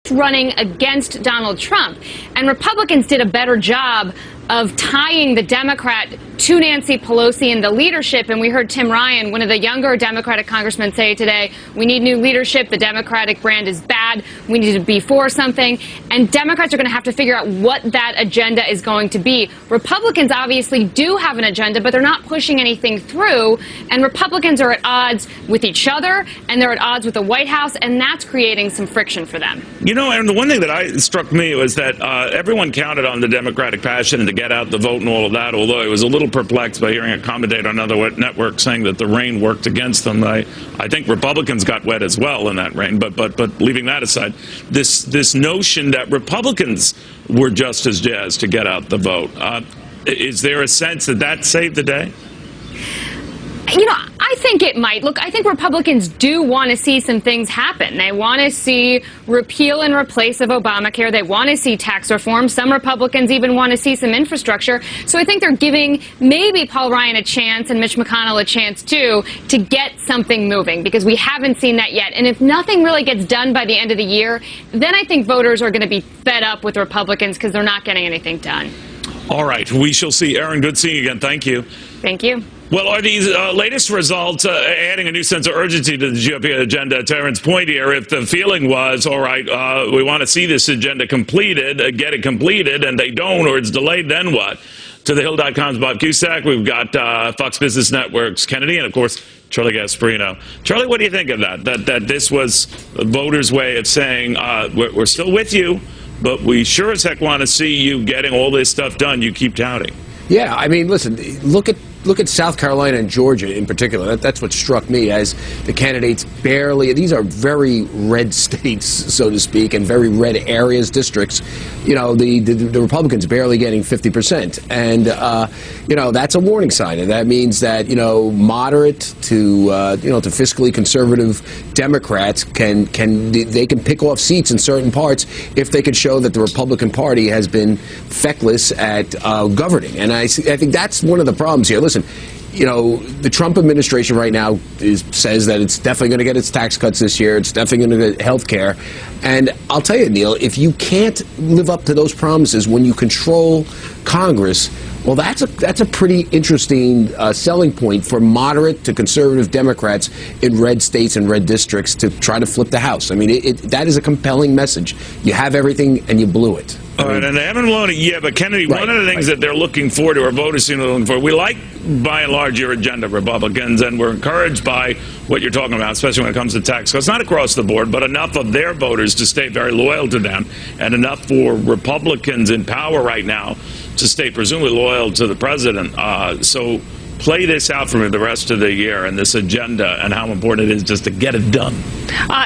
just running against Donald Trump. And Republicans did a better job of tying the Democrat to Nancy Pelosi and the leadership. And we heard Tim Ryan, one of the younger Democratic congressmen, say today, we need new leadership. The Democratic brand is bad. We need to be for something. And Democrats are going to have to figure out what that agenda is going to be. Republicans obviously do have an agenda, but they're not pushing anything through. And Republicans are at odds with each other, and they're at odds with the White House, and that's creating some friction for them. You know, and the one thing that struck me was that everyone counted on the Democratic passion and to get out the vote and all of that, although I was a little perplexed by hearing a commentator on another network saying that the rain worked against them. I think Republicans got wet as well in that rain, but leaving that aside, this notion that Republicans were just as jazzed to get out the vote, is there a sense that that saved the day? You know, I think it might. Look, I think Republicans do want to see some things happen. They want to see repeal and replace of Obamacare. They want to see tax reform. Some Republicans even want to see some infrastructure. So I think they're giving maybe Paul Ryan a chance and Mitch McConnell a chance, too, to get something moving, because we haven't seen that yet. And if nothing really gets done by the end of the year, then I think voters are going to be fed up with Republicans because they're not getting anything done. All right. We shall see. Erin, good seeing you again. Thank you. Thank you. Well, are these latest results adding a new sense of urgency to the GOP agenda? Terrence point here, if the feeling was, all right, we want to see this agenda completed, get it completed, and they don't, or it's delayed, then what? To thehill.com's Bob Cusack, we've got Fox Business Network's Kennedy, and, of course, Charlie Gasparino. Charlie, what do you think of that? That this was the voters' way of saying, we're still with you, but we sure as heck want to see you getting all this stuff done you keep touting. Yeah, I mean, listen, look at South Carolina and Georgia in particular. That's what struck me as the candidates barely. These are very red states, so to speak, and very red areas, districts. You know, the Republicans barely getting 50%, and you know, that's a warning sign. And that means that, you know, moderate to to fiscally conservative Democrats can pick off seats in certain parts if they can show that the Republican Party has been feckless at governing. And I think that's one of the problems here. Listen, you know, the Trump administration right now says that it's definitely going to get its tax cuts this year. It's definitely going to get health care. And I'll tell you, Neil, if you can't live up to those promises when you control Congress, well, that's a pretty interesting selling point for moderate to conservative Democrats in red states and red districts to try to flip the House. I mean, that is a compelling message. You have everything and you blew it. All right, and they haven't blown it yet, but Kennedy, one of the things that they're looking for, or voters seem to be looking for, we like, by and large, your agenda, Republicans, and we're encouraged by what you're talking about, especially when it comes to tax cuts. Not across the board, but enough of their voters to stay very loyal to them, and enough for Republicans in power right now to stay presumably loyal to the president. So play this out for me the rest of the year and this agenda and how important it is just to get it done.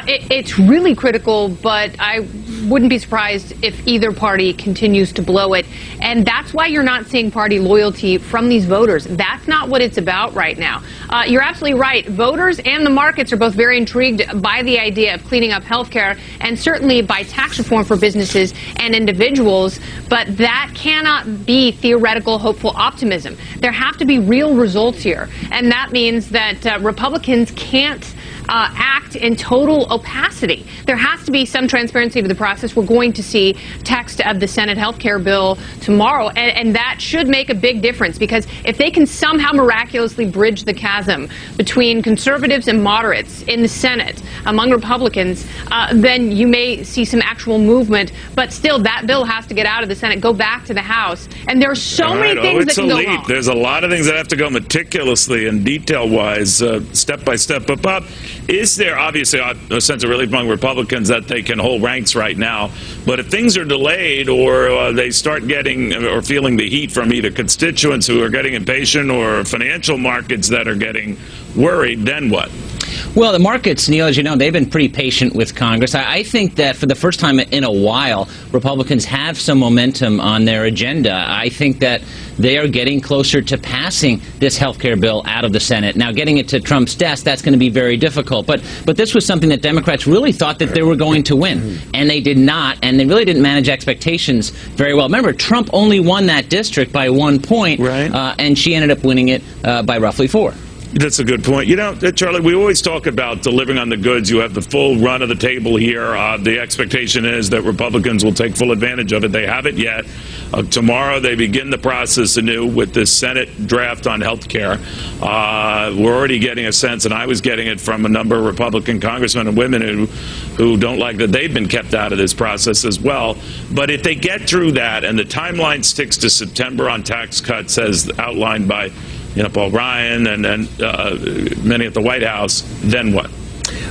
It's really critical, but I wouldn't be surprised if either party continues to blow it. And that's why you're not seeing party loyalty from these voters. That's not what it's about right now. You're absolutely right. Voters and the markets are both very intrigued by the idea of cleaning up health care and certainly by tax reform for businesses and individuals. But that cannot be theoretical, hopeful optimism. There have to be real results here. And that means that Republicans can't act in total opacity. There has to be some transparency to the process. We're going to see text of the Senate health care bill tomorrow, and that should make a big difference, because if they can somehow miraculously bridge the chasm between conservatives and moderates in the Senate among Republicans, then you may see some actual movement. But still, that bill has to get out of the Senate, go back to the House, and there are so many things that can go wrong. There's a lot of things that have to go meticulously and detail-wise, step by step. But Bob, is there obviously a sense of relief among Republicans that they can hold ranks right now? But if things are delayed, or they start getting or feeling the heat from either constituents who are getting impatient or financial markets that are getting worried, then what? Well, the markets, Neil, as you know, they've been pretty patient with Congress. I think that for the first time in a while, Republicans have some momentum on their agenda. I think that they are getting closer to passing this health care bill out of the Senate. Now, getting it to Trump's desk, that's going to be very difficult. But this was something that Democrats really thought that they were going to win, and they did not, and they really didn't manage expectations very well. Remember, Trump only won that district by 1 point, right. And she ended up winning it by roughly 4. That's a good point. You know, Charlie, we always talk about delivering on the goods. You have the full run of the table here. The expectation is that Republicans will take full advantage of it. They haven't yet. Tomorrow they begin the process anew with the Senate draft on health care. We're already getting a sense, and I was getting it from a number of Republican congressmen and women who don't like that they've been kept out of this process as well. But if they get through that and the timeline sticks to September on tax cuts as outlined by Paul Ryan and many at the White House, then what?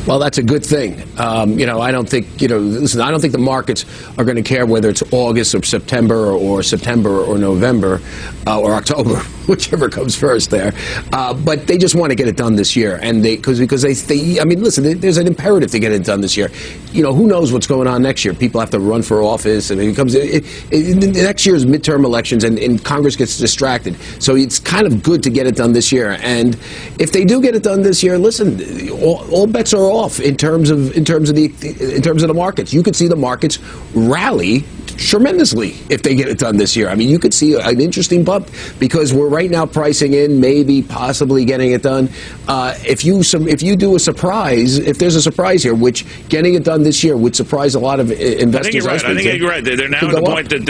Well, that's a good thing. I don't think, listen, I don't think the markets are going to care whether it's August or September or November or October, whichever comes first there. But they just want to get it done this year. And because they, I mean, listen, there's an imperative to get it done this year. Who knows what's going on next year? People have to run for office, and next year's midterm elections, and Congress gets distracted. So it's kind of good to get it done this year. And if they do get it done this year, listen, all bets are off in terms of the markets. You could see the markets rally tremendously if they get it done this year. I mean, you could see an interesting bump because we're right now pricing in maybe possibly getting it done. If you do a surprise, if there's a surprise here, which getting it done this year would surprise a lot of investors. I think you're right. They're now at the point that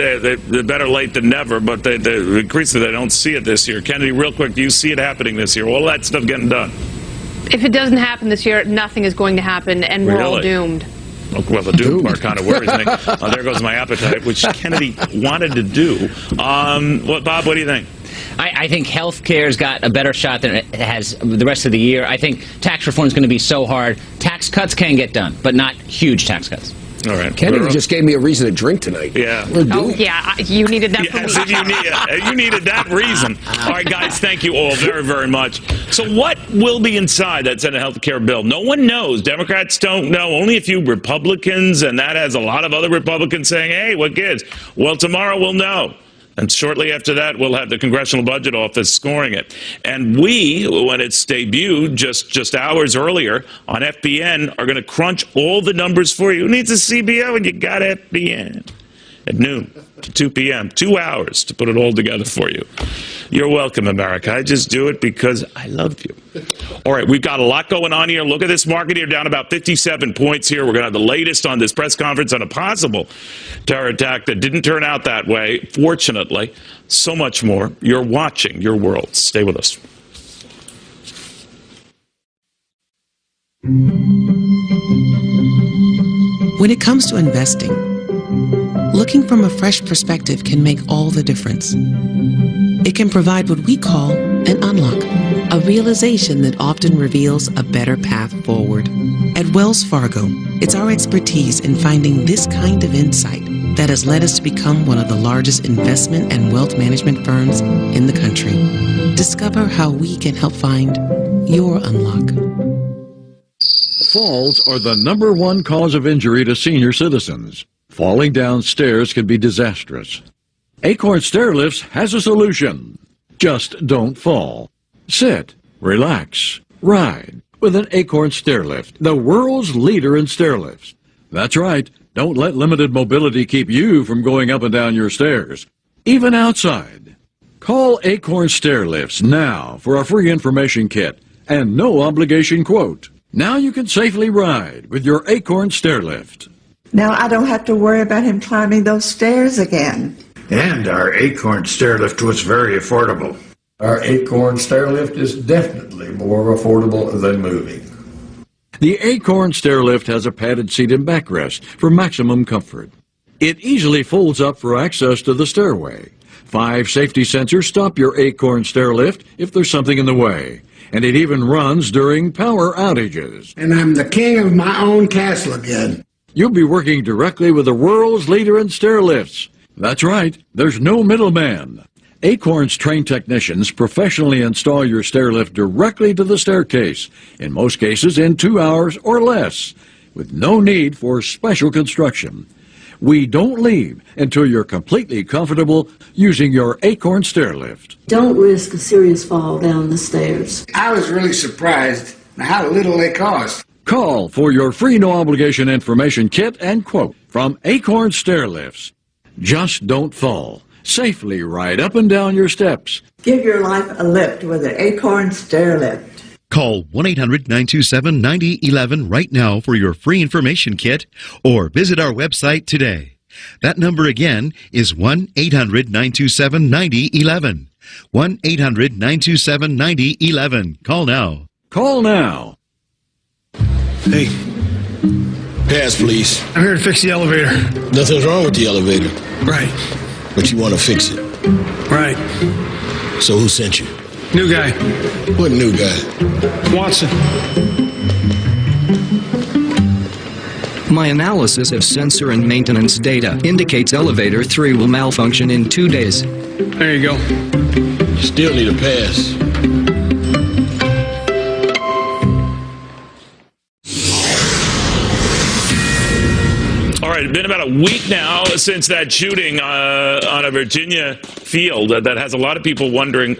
they're better late than never, but the increase that they don't see it this year. Kennedy, real quick, do you see it happening this year? All that stuff getting done? If it doesn't happen this year, nothing is going to happen, and we're all doomed. Well, the doom part kind of worries me. There goes my appetite, which Kennedy wanted to do. Bob, what do you think? I think health care's got a better shot than it has the rest of the year. I think tax reform is going to be so hard. Tax cuts can get done, but not huge tax cuts. All right. Kennedy just gave me a reason to drink tonight. Yeah. You needed that from me. You needed that reason. All right, guys, thank you all very, very much. So what will be inside that Senate health care bill? No one knows. Democrats don't know. Only a few Republicans, and that has a lot of other Republicans saying, hey, what gives? Well, tomorrow we'll know. And shortly after that, we'll have the Congressional Budget Office scoring it. And we, when it's debuted just hours earlier on FBN, are going to crunch all the numbers for you. Who needs a CBO when you got FBN? At noon to 2 p.m., 2 hours to put it all together for you. You're welcome, America. I just do it because I love you. All right, we've got a lot going on here. Look at this market here, down about 57 points here. We're going to have the latest on this press conference on a possible terror attack that didn't turn out that way, fortunately. So much more. You're watching Your World. Stay with us. When it comes to investing, looking from a fresh perspective can make all the difference. It can provide what we call an unlock, a realization that often reveals a better path forward. At Wells Fargo, it's our expertise in finding this kind of insight that has led us to become one of the largest investment and wealth management firms in the country. Discover how we can help find your unlock. Falls are the #1 cause of injury to senior citizens. Falling down stairs can be disastrous. Acorn Stairlifts has a solution. Just don't fall. Sit, relax, ride with an Acorn Stairlift, the world's leader in stairlifts. That's right. Don't let limited mobility keep you from going up and down your stairs, even outside. Call Acorn Stairlifts now for a free information kit and no obligation quote. Now you can safely ride with your Acorn Stairlift. Now I don't have to worry about him climbing those stairs again. And our Acorn Stairlift was very affordable. Our Acorn Stairlift is definitely more affordable than moving. The Acorn Stairlift has a padded seat and backrest for maximum comfort. It easily folds up for access to the stairway. 5 safety sensors stop your Acorn Stairlift if there's something in the way. And it even runs during power outages. And I'm the king of my own castle again. You'll be working directly with the world's leader in stairlifts. That's right, there's no middleman. Acorn's trained technicians professionally install your stairlift directly to the staircase, in most cases in 2 hours or less, with no need for special construction. We don't leave until you're completely comfortable using your Acorn Stairlift. Don't risk a serious fall down the stairs. I was really surprised how little they cost. Call for your free no-obligation information kit and quote from Acorn Stairlifts. Just don't fall. Safely ride up and down your steps. Give your life a lift with an Acorn Stairlift. Call 1-800-927-9011 right now for your free information kit or visit our website today. That number again is 1-800-927-9011. 1-800-927-9011. Call now. Call now. Hey. Pass, please. I'm here to fix the elevator. Nothing's wrong with the elevator. Right. But you want to fix it. Right. So who sent you? New guy. What new guy? Watson. My analysis of sensor and maintenance data indicates elevator 3 will malfunction in 2 days. There you go. You still need a pass. All right, it's been about a week now since that shooting on a Virginia field that has a lot of people wondering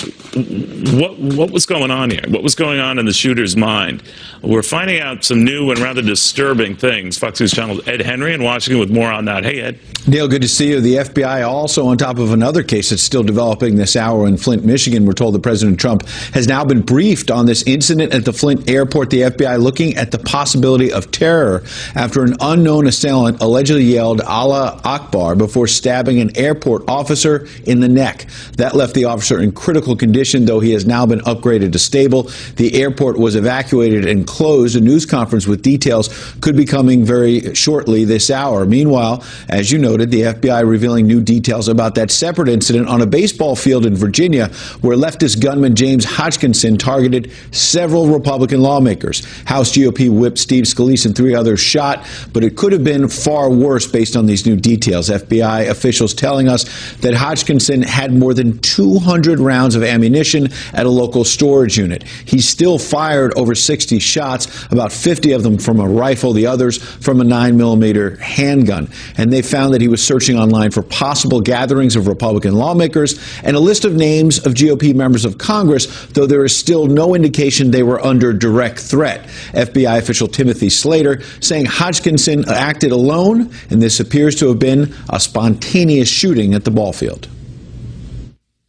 what was going on here. What was going on in the shooter's mind? We're finding out some new and rather disturbing things. Fox News Channel's Ed Henry in Washington with more on that. Hey, Ed. Neil, good to see you. The FBI also on top of another case that's still developing this hour in Flint, Michigan. We're told that President Trump has now been briefed on this incident at the Flint airport. The FBI looking at the possibility of terror after an unknown assailant allegedly yelled Allah Akbar before stabbing an airport officer in the neck. That left the officer in critical condition, though he has now been upgraded to stable. The airport was evacuated and closed. A news conference with details could be coming very shortly this hour. Meanwhile, as you noted, the FBI revealing new details about that separate incident on a baseball field in Virginia where leftist gunman James Hodgkinson targeted several Republican lawmakers. House GOP whip Steve Scalise and 3 others shot, but it could have been far worse based on these new details. FBI officials telling us that Hodgkinson had more than 200 rounds of ammunition at a local storage unit. He still fired over 60 shots, about 50 of them from a rifle, the others from a 9mm handgun. And they found that he was searching online for possible gatherings of Republican lawmakers and a list of names of GOP members of Congress, though there is still no indication they were under direct threat. FBI official Timothy Slater saying Hodgkinson acted alone, and this appears to have been a spontaneous shooting at the ball field.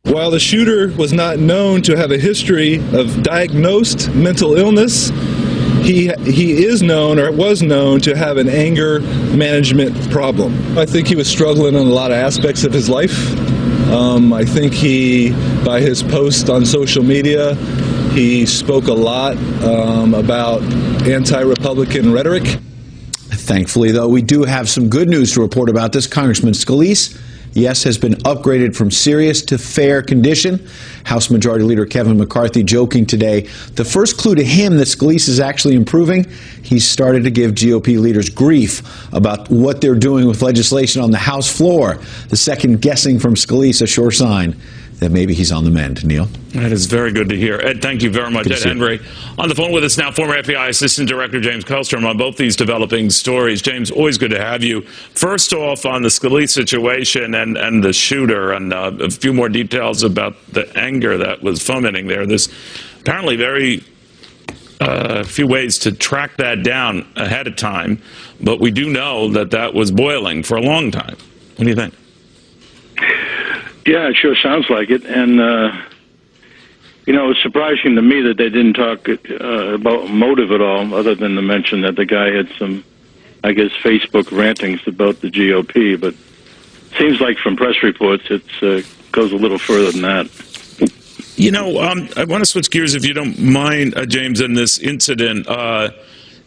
While the shooter was not known to have a history of diagnosed mental illness, he is known, or was known, to have an anger management problem. I think he was struggling in a lot of aspects of his life. I think by his post on social media, he spoke a lot about anti-Republican rhetoric. Thankfully, though, we do have some good news to report about this. Congressman Scalise, yes, has been upgraded from serious to fair condition. House Majority Leader Kevin McCarthy joking today, the first clue to him that Scalise is actually improving, he's started to give GOP leaders grief about what they're doing with legislation on the House floor. The second guessing from Scalise, a sure sign that maybe he's on the mend. Neil? That is very good to hear. Ed, thank you very much. Ed Henry. On the phone with us now, former FBI Assistant Director James Kellstrom on both these developing stories. James, always good to have you. First off, on the Scalise situation and the shooter, and a few more details about the anger that was fomenting there. There's apparently very few ways to track that down ahead of time, but we do know that that was boiling for a long time. What do you think? Yeah, it sure sounds like it. And, it's surprising to me that they didn't talk about motive at all, other than to mention that the guy had some, I guess, Facebook rantings about the GOP. But it seems like from press reports, it goes a little further than that. I want to switch gears, if you don't mind, James, in this incident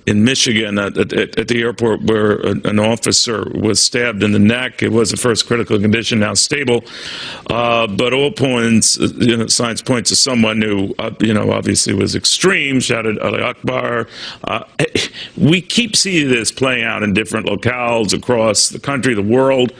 in Michigan at the airport where an officer was stabbed in the neck. It was at first critical condition, now stable. But all points, signs point to someone who, obviously was extreme, shouted Allah Akbar. We keep seeing this playing out in different locales across the country, the world.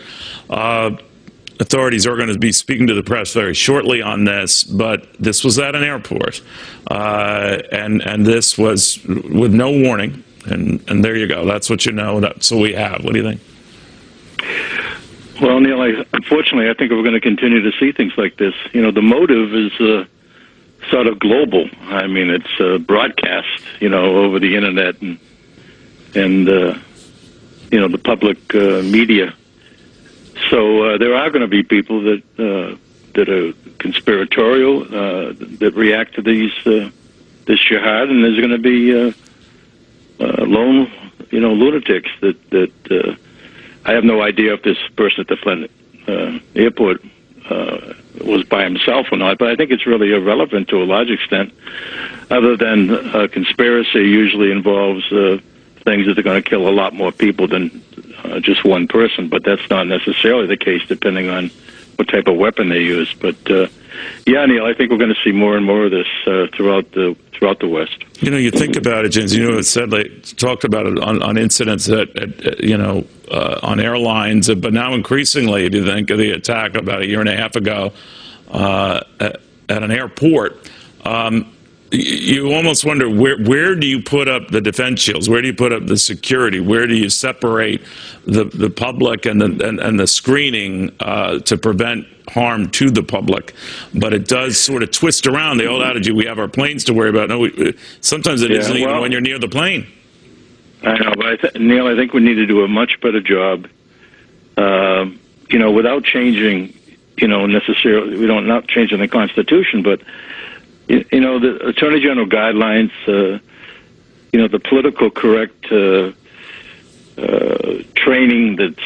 Authorities are going to be speaking to the press very shortly on this, but this was at an airport, and this was with no warning, and there you go. That's what you know. That's what we have. What do you think? Well, Neil, unfortunately, I think we're going to continue to see things like this. The motive is sort of global. I mean, it's broadcast, over the internet and the public media. So there are going to be people that are conspiratorial, that react to these this jihad, and there's going to be lone, lunatics that I have no idea if this person at the Flint airport was by himself or not, but I think it's really irrelevant to a large extent, other than conspiracy usually involves things that are going to kill a lot more people than just one person, but that's not necessarily the case depending on what type of weapon they use. But yeah, Neil, I think we're going to see more and more of this throughout the West. You think about it, James. It said they talked about it on incidents that on airlines, but now increasingly, if you think of the attack about a year and a half ago at an airport. You almost wonder where do you put up the defense shields? Where do you put up the security? Where do you separate the public and the screening to prevent harm to the public? But it does sort of twist around the old adage: we have our planes to worry about. No, sometimes it isn't even when you're near the plane. I know, but Neil, I think we need to do a much better job. Without changing, necessarily, we don't not changing the Constitution, but. The Attorney General guidelines, the political correct training that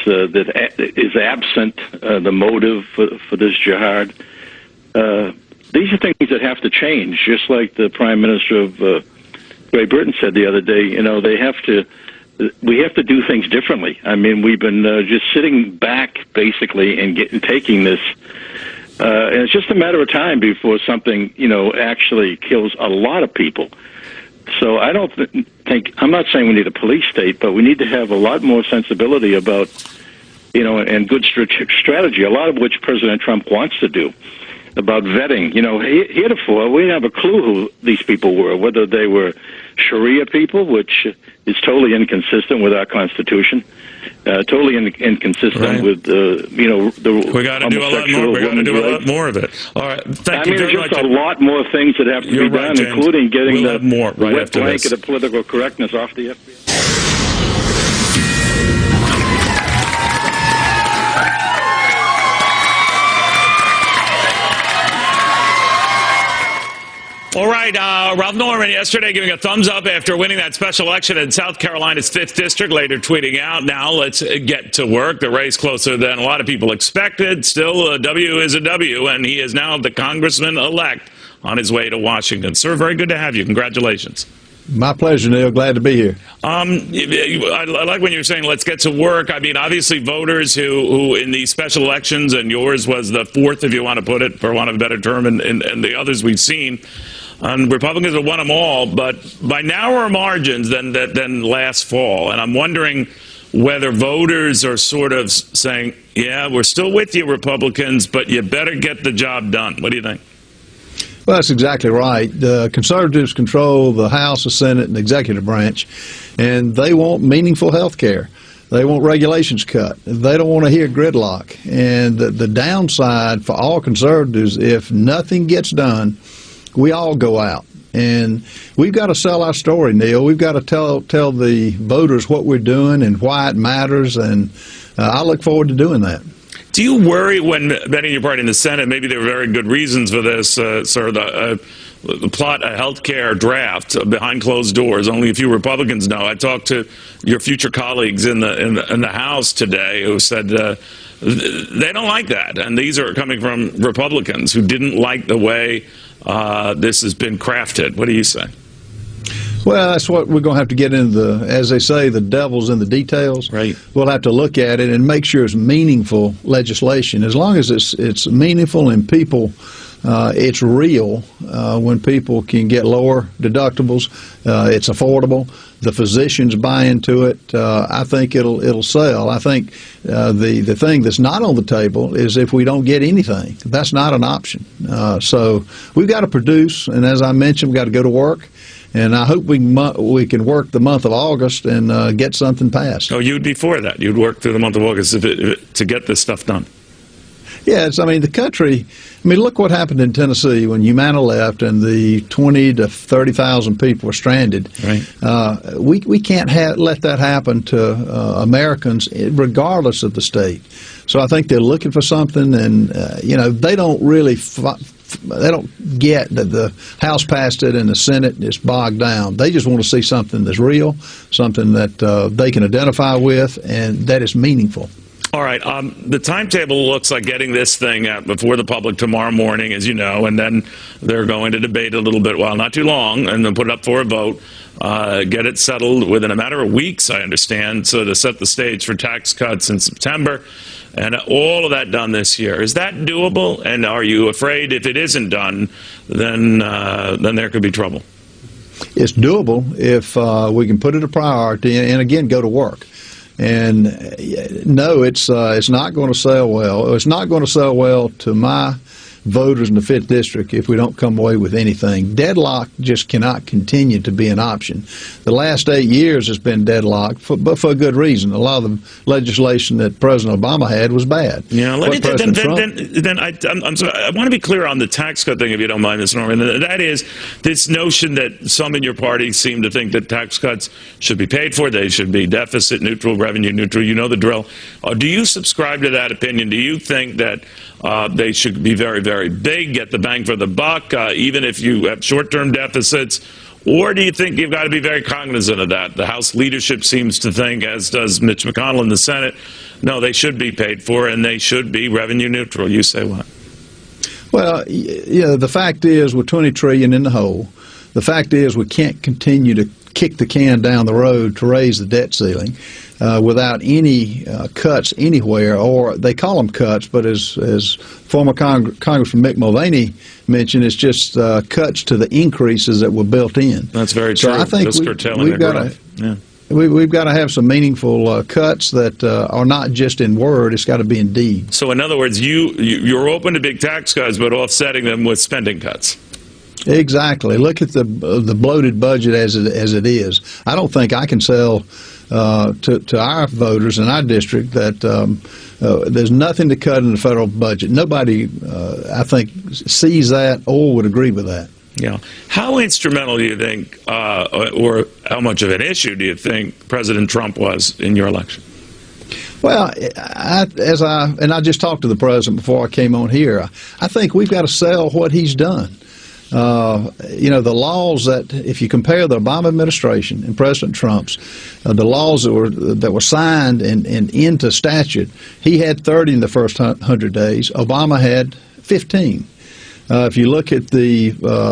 is absent, the motive for this jihad. These are things that have to change, just like the Prime Minister of Great Britain said the other day. We have to do things differently. I mean, we've been just sitting back, basically, and taking this. And it's just a matter of time before something, actually kills a lot of people. So I don't think, I'm not saying we need a police state, but we need to have a lot more sensibility about, and good strategy, a lot of which President Trump wants to do, about vetting. Heretofore, we didn't have a clue who these people were, whether they were Sharia people, which is totally inconsistent with our Constitution. Totally inconsistent with the we got to do a lot more. We got to do a lot more of it. All right, thank you very much. There's just a lot more things that have to be done, James. Including getting the wet blanket of political correctness off the FBI. All right, Ralph Norman yesterday giving a thumbs up after winning that special election in South Carolina's 5th District, later tweeting out, now let's get to work. The race closer than a lot of people expected. Still, a W is a W, and he is now the congressman-elect on his way to Washington. Sir, very good to have you. Congratulations. My pleasure, Neil. Glad to be here. I like when you're saying let's get to work. I mean, obviously voters who in these special elections, and yours was the 4th, if you want to put it, for want of a better term, and the others we've seen, Republicans have won them all, but by narrower margins than last fall. And I'm wondering whether voters are sort of saying, yeah, we're still with you, Republicans, but you better get the job done. What do you think? Well, that's exactly right. The conservatives control the House, the Senate, and the executive branch, and they want meaningful health care. They want regulations cut. They don't want to hear gridlock. And the downside for all conservatives, if nothing gets done, we all go out. And we've got to sell our story, Neil. We've got to tell the voters what we're doing and why it matters, and I look forward to doing that. Do you worry when betting your party in the Senate, maybe there are very good reasons for this, sir, the plot a health care draft behind closed doors? Only a few Republicans know. I talked to your future colleagues in the House today who said they don't like that. And these are coming from Republicans who didn't like the way this has been crafted. What do you say? Well, that's what we're going to have to get into, as they say, the devil's in the details. Right. We'll have to look at it and make sure it's meaningful legislation. As long as it's meaningful and people, it's real, when people can get lower deductibles, it's affordable, the physicians buy into it, I think it'll sell. I think the thing that's not on the table is if we don't get anything. That's not an option. So we've got to produce, and as I mentioned, we've got to go to work. And I hope we can work the month of August and get something passed. Oh, you'd be for that. You'd work through the month of August to get this stuff done. Yes, I mean, the country, look what happened in Tennessee when Humana left and the 20 to 30,000 people were stranded. Right. We can't let that happen to Americans regardless of the state. So I think they're looking for something, and, they don't really get that the House passed it and the Senate is bogged down. They just want to see something that's real, something that they can identify with, and that is meaningful. All right. The timetable looks like getting this thing out before the public tomorrow morning, as you know, and then they're going to debate a little bit, well, not too long, and then put it up for a vote, get it settled within a matter of weeks, I understand, so to set the stage for tax cuts in September, and all of that done this year. Is that doable? And are you afraid if it isn't done, then there could be trouble? It's doable if we can put it a priority and again, go to work. And no, it's not going to sell well. It's not going to sell well to my voters in the 5th District if we don't come away with anything. Deadlock just cannot continue to be an option. The last 8 years has been deadlocked, but for a good reason. A lot of the legislation that President Obama had was bad. Yeah, let me then I'm sorry, I want to be clear on the tax cut thing, if you don't mind, Mr. Norman. That is this notion that some in your party seem to think that tax cuts should be paid for. They should be deficit neutral, revenue neutral. You know the drill. Do you subscribe to that opinion? Do you think that they should be very, very big, get the bang for the buck, even if you have short-term deficits? Or do you think you've got to be very cognizant of that? The House leadership seems to think, as does Mitch McConnell in the Senate, no, they should be paid for and they should be revenue neutral. You say what? Well, the fact is we're $20 trillion in the hole. The fact is we can't continue to kick the can down the road to raise the debt ceiling without any cuts anywhere, or they call them cuts, but as former Congressman Mick Mulvaney mentioned, it's just cuts to the increases that were built in. That's very true. So I think we've got to have some meaningful cuts that are not just in word, it's got to be in deed. So in other words, you're open to big tax cuts, but offsetting them with spending cuts. Exactly. Look at the bloated budget as it is. I don't think I can sell to our voters in our district that there's nothing to cut in the federal budget. Nobody, I think, sees that or would agree with that. Yeah. How instrumental do you think, or how much of an issue do you think President Trump was in your election? Well, I just talked to the president before I came on here. I think we've got to sell what he's done. The laws that, if you compare the Obama administration and President Trump's, the laws that were signed and into statute, he had 30 in the first 100 days. Obama had 15. If you look at the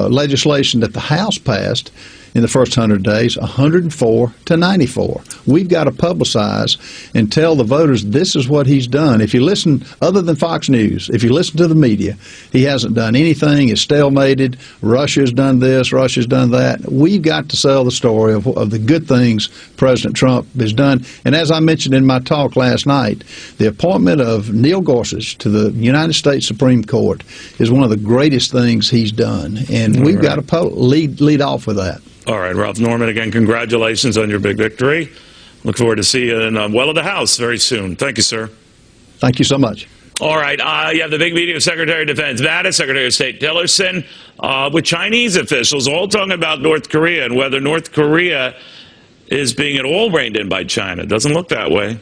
legislation that the House passed in the first 100 days, 104 to 94. We've got to publicize and tell the voters this is what he's done. If you listen, other than Fox News, if you listen to the media, he hasn't done anything. It's stalemated. Russia's done this. Russia's done that. We've got to sell the story of the good things President Trump has done. And as I mentioned in my talk last night, the appointment of Neil Gorsuch to the United States Supreme Court is one of the greatest things he's done. And we've got to lead off with that. All right, Ralph Norman, again, congratulations on your big victory. Look forward to see you in of the House very soon. Thank you, sir. Thank you so much. All right, you have the big meeting of Secretary of Defense Mattis, Secretary of State Tillerson, with Chinese officials all talking about North Korea and whether North Korea is being at all reined in by China. It doesn't look that way.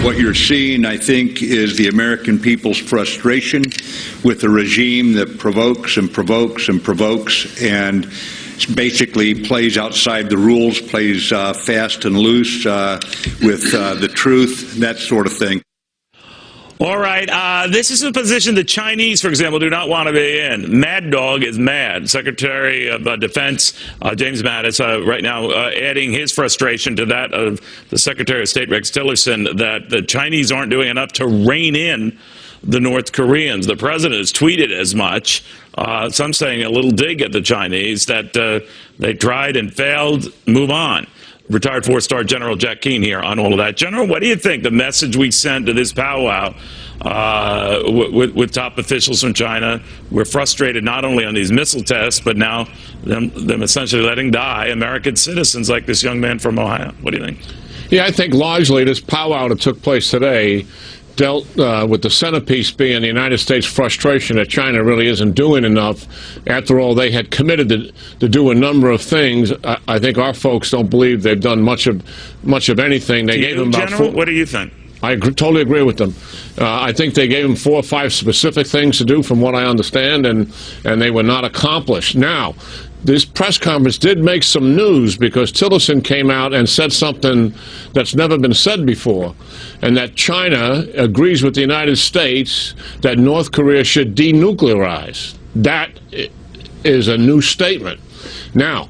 What you're seeing, I think, is the American people's frustration with a regime that provokes and provokes and provokes and basically plays outside the rules, plays fast and loose with the truth, that sort of thing. All right, this is a position the Chinese, for example, do not want to be in. Mad Dog is mad. Secretary of Defense James Mattis right now adding his frustration to that of the Secretary of State Rex Tillerson that the Chinese aren't doing enough to rein in the North Koreans. The president has tweeted as much. Some saying a little dig at the Chinese that they tried and failed. Move on. Retired four-star General Jack Keane here on all of that. General, what do you think the message we sent to this powwow with top officials from China? We're frustrated not only on these missile tests, but now them essentially letting die American citizens like this young man from Ohio. What do you think? Yeah, I think largely this powwow that took place today dealt with the centerpiece being the United States' frustration that China really isn't doing enough. After all, they had committed to do a number of things. I think our folks don't believe they've done much of anything. They gave them about General, what do you think? totally agree with them. I think they gave him 4 or 5 specific things to do, from what I understand, and they were not accomplished. Now, this press conference did make some news because Tillerson came out and said something that's never been said before, and that China agrees with the United States that North Korea should denuclearize. That is a new statement. Now,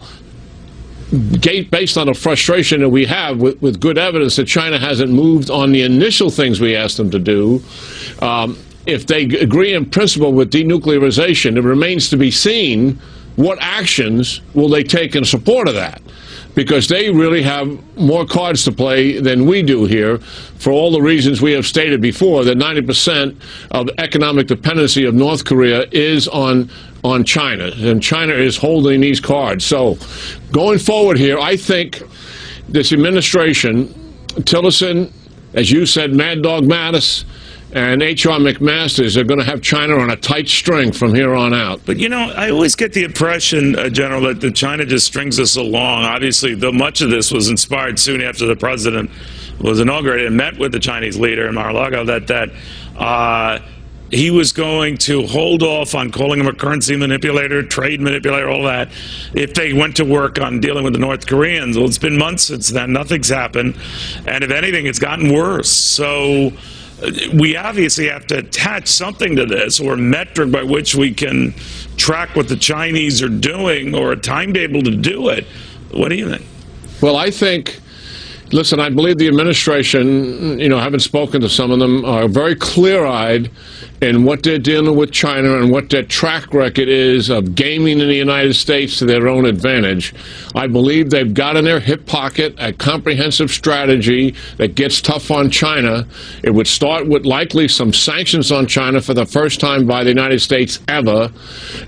based on the frustration that we have with good evidence that China hasn't moved on the initial things we asked them to do, if they agree in principle with denuclearization, it remains to be seen what actions will they take in support of that, because they really have more cards to play than we do here, for all the reasons we have stated before, that 90% of economic dependency of North Korea is on China, and China is holding these cards. So going forward here, I think this administration, Tillerson, as you said, Mad Dog Mattis, and H.R. McMaster's are going to have China on a tight string from here on out. But, you know, I always get the impression, General, that China just strings us along. Obviously, much of this was inspired soon after the president was inaugurated and met with the Chinese leader in Mar-a-Lago, that he was going to hold off on calling him a currency manipulator, trade manipulator, all that, if they went to work on dealing with the North Koreans. Well, it's been months since then. Nothing's happened. And if anything, it's gotten worse. So we obviously have to attach something to this, or a metric by which we can track what the Chinese are doing, or a timetable to do it. What do you think? Well, I think, listen, I believe the administration, you know, having spoken to some of them, are very clear-eyed in what they're dealing with China and what their track record is of gaming in the United States to their own advantage. I believe they've got in their hip pocket a comprehensive strategy that gets tough on China. It would start with likely some sanctions on China for the first time by the United States ever,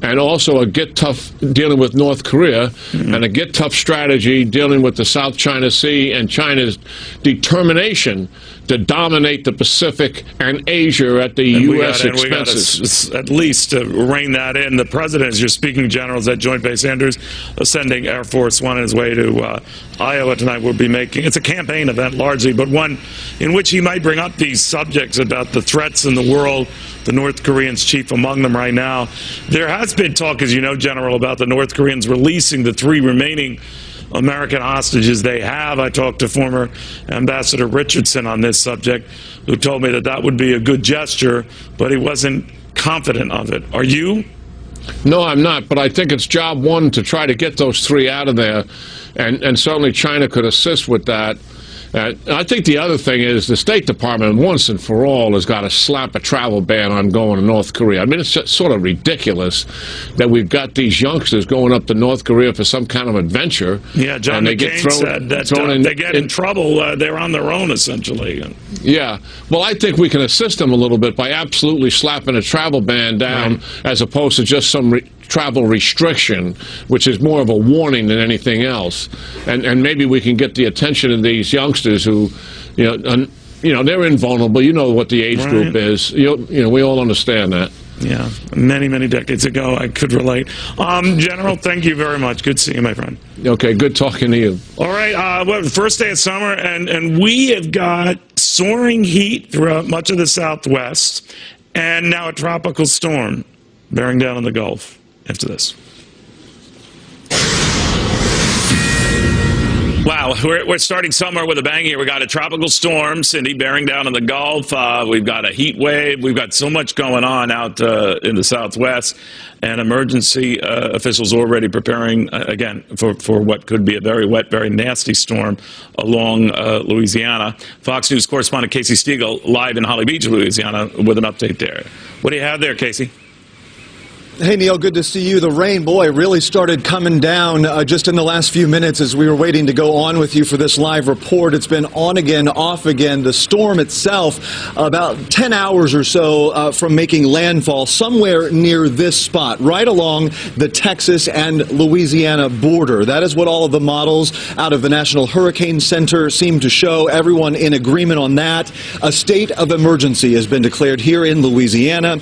and also a get tough dealing with North Korea, and a get tough strategy dealing with the South China Sea and China's determination to dominate the Pacific and Asia at the U.S. expenses. We got at least rein that in. The president, as you're speaking, generals at Joint Base Andrews, sending Air Force One on his way to Iowa tonight. Will be making, it's a campaign event largely, but one in which he might bring up these subjects about the threats in the world, the North Koreans chief among them right now. There has been talk, as you know, General, about the North Koreans releasing the 3 remaining American hostages they have. I talked to former Ambassador Richardson on this subject, who told me that that would be a good gesture, but he wasn't confident of it. Are you? No, I'm not, but I think it's job one to try to get those 3 out of there, and certainly China could assist with that. I think the other thing is the State Department, once and for all, has got to slap a travel ban on going to North Korea. I mean, it's just sort of ridiculous that we've got these youngsters going up to North Korea for some kind of adventure. Yeah, John McCain said that they get in trouble. They're on their own, essentially. Yeah. Well, I think we can assist them a little bit by absolutely slapping a travel ban down, as opposed to just some travel restriction, which is more of a warning than anything else. And maybe we can get the attention of these youngsters who, you know, they're invulnerable. You know what the age group is. You know, we all understand that. Yeah, many, many decades ago, I could relate. General, thank you very much. Good seeing you, my friend. Okay, good talking to you. All right, well, the first day of summer, and we have got soaring heat throughout much of the Southwest, and now a tropical storm bearing down on the Gulf. After this. Wow, we're starting summer with a bang here. We got a tropical storm, Cindy, bearing down on the Gulf. We've got a heat wave. We've got so much going on out in the Southwest, and emergency officials already preparing again for what could be a very wet, very nasty storm along Louisiana. Fox News correspondent Casey Stiegel live in Holly Beach, Louisiana, with an update there. What do you have there, Casey? Hey, Neil, good to see you. The rain, boy, really started coming down just in the last few minutes as we were waiting to go on with you for this live report. It's been on again, off again. The storm itself, about 10 hours or so from making landfall somewhere near this spot, right along the Texas and Louisiana border. That is what all of the models out of the National Hurricane Center seem to show. Everyone in agreement on that. A state of emergency has been declared here in Louisiana.